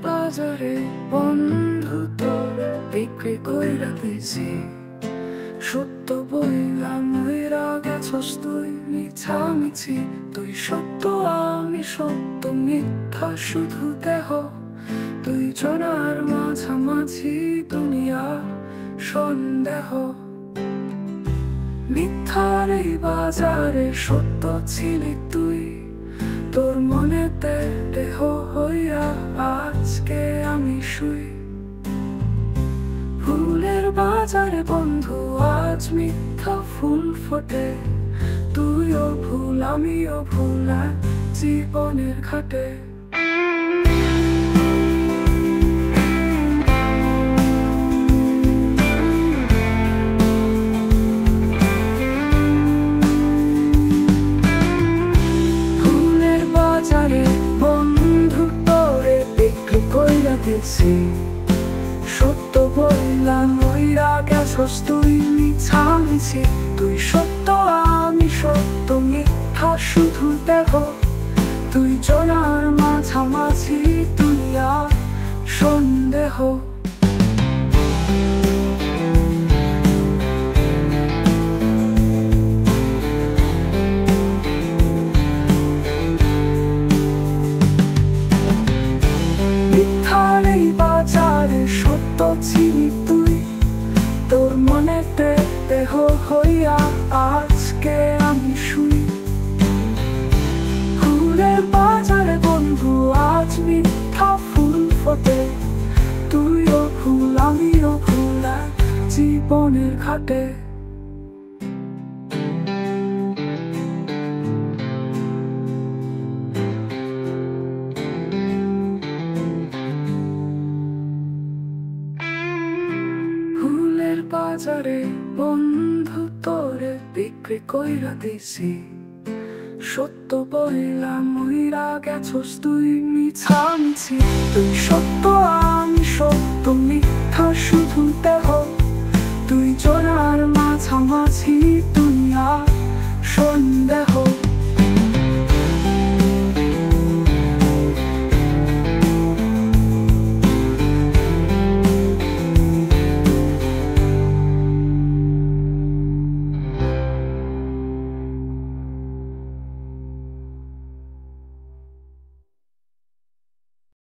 বাজারে বন্ধু তোর বিক্রি কইরা দিছি। সত্য বইলাম হইরা গেছস তুই মিছামিছি। তুই সত্য আমি সত্য, মিথ্যা শুধু দেহ। তুই জনার মাঝামাঝি দুনিয়া সন্দেহ। মিথ্যার এই বাজারে সত্য ছিলি তুই। তোর মনেতে দেহ হইয়া আজকে আমি শুই। ফুলের বাজারে বন্ধু আজ মিথ্যা ফুল ফোটে। তুইও ভুল আমিও ভুল জীবনের ঘাটে। ফুলের বাজারে বন্ধু তোরে বিক্রি কইরা দিছি। সত্য বললাম ওইরা গেছস তুই মিছামিছি। তুই সত্য আমি সত্য, মিথ্যা শুধু দেহ। তুই জনার মাঝামাঝি দুনিয়া সন্দেহ। মিথ্যার এই বাজারে সত্য ছিলি তুই। তোর মনেতে দেহ হইয়া আজকে আমি শুই। ফুলের বাজারে বন্ধু আজ মিথ্যা ফুল ফোটে। তুইও ভুল আমিও ভুল জীবনের ঘাটে। ফুলের বাজারে বন্ধু তোরে বিক্রি কইরা দিছি। সত্য বইলাম উইরা গেছস তুই মিছামিছি। তুই সত্য আমি সত্য, মিথ্যা শুধু দেহ। তুই জনার মাঝামাঝি